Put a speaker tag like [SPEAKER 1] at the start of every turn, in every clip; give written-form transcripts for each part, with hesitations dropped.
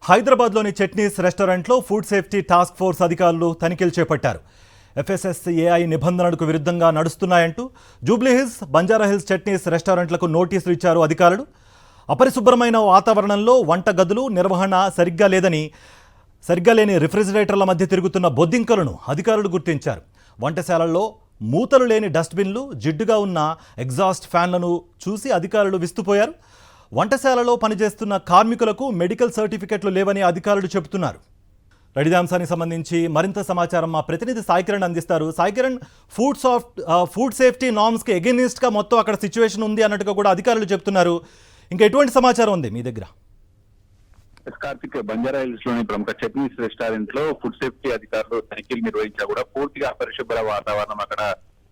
[SPEAKER 1] హైదరాబాద్లోని చట్నీస్ రెస్టారెంట్లో food safety task force అధికారులు తనిఖీలు చేపట్టారు. FSSAI నిబంధనలకు విరుద్ధంగా నడుస్తున్నాయంటూ జూబ్లీహిల్స్, బంజారాహిల్స్ చట్నీస్ రెస్టారెంట్లకు నోటీసులు ఇచ్చారు అధికారులు. అపరిశుభ్రమైన వాతావరణంలో వంట గదులు నిర్వహణ సరిగ్గా లేని రిఫ్రిజిరేటర్ల మధ్య తిరుగుతున్న బొద్దింకలను అధికారులు గుర్తించారు. వంటశాలల్లో మూతలు లేని డస్ట్బిన్లు, జిడ్డుగా ఉన్న ఎగ్జాస్ట్ ఫ్యాన్లను చూసి అధికారులు విస్తుపోయారు. వంటశాలలో పనిచేస్తున్న కార్మికులకు మెడికల్ సర్టిఫికెట్లు లేవని అధికారులు చెబుతున్నారు. రెడీ అంశానికి సంబంధించి మరింత సమాచారం మా ప్రతినిధి సాయికిరణ్ అందిస్తారు. సాయికిరణ్, ఫుడ్ సేఫ్టీ నార్మ్స్కి ఎగెనిస్ట్గా మొత్తం అక్కడ సిచ్యువేషన్ ఉంది అన్నట్టుగా కూడా అధికారులు చెప్తున్నారు. ఇంకా ఎటువంటి సమాచారం ఉంది మీ దగ్గర?
[SPEAKER 2] కార్తిక్, బంజారాహిల్స్ లోని ప్రముఖ చట్నీస్ రెస్టారెంట్ లో ఫుడ్ సేఫ్టీ అధికారులు తనిఖీలు నిర్వహించా కూడా పూర్తిగా అపరిశుభ్ర వాతావరణం అక్కడ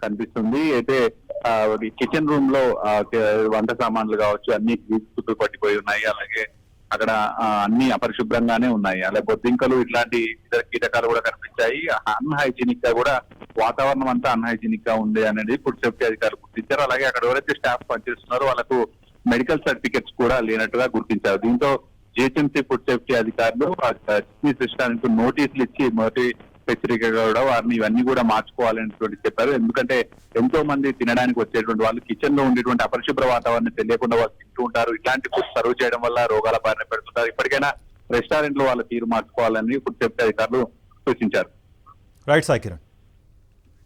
[SPEAKER 2] కనిపిస్తుంది. అయితే కిచెన్ రూమ్ లో వంట సామాన్లు కావచ్చు అన్ని కుతులు పట్టిపోయి ఉన్నాయి. అలాగే అక్కడ అన్ని అపరిశుభ్రంగానే ఉన్నాయి. అలాగే బొద్దింకలు ఇట్లాంటి ఇతర కీటకాలు కూడా కనిపించాయి. అన్హైజీనిక్ గా కూడా వాతావరణం అంతా అన్హైజీనిక్ గా ఉంది అనేది ఫుడ్ సేఫ్టీ అధికారులు గుర్తించారు. అలాగే అక్కడ ఎవరైతే స్టాఫ్ పనిచేస్తున్నారో వాళ్ళకు మెడికల్ సర్టిఫికెట్స్ కూడా లేనట్టుగా గుర్తించారు. దీంతో జిహెచ్ఎంసీ ఫుడ్ సేఫ్టీ అధికారులు చట్నీస్ రెస్టారెంట్ నోటీసులు ఇచ్చి మొదటి హెచ్చరికగా కూడా వారిని ఇవన్నీ కూడా మార్చుకోవాలనేటువంటి చెప్పారు. ఎందుకంటే ఎంతో మంది తినడానికి వచ్చేటువంటి వాళ్ళు కిచెన్ లో ఉండేటువంటి అపరిశుభ్ర వాతావరణం తెలియకుండా వాళ్ళు తింటూ ఉంటారు. ఇట్లాంటి ఫుడ్ సర్వ్ చేయడం వల్ల రోగాల బారిన పెడుతుంటారు. ఇప్పటికైనా రెస్టారెంట్ లో వాళ్ళ తీరు మార్చుకోవాలని ఫుడ్ సేఫ్టీ అధికారులు సూచించారు.
[SPEAKER 1] రైట్ సాయికిరణ్.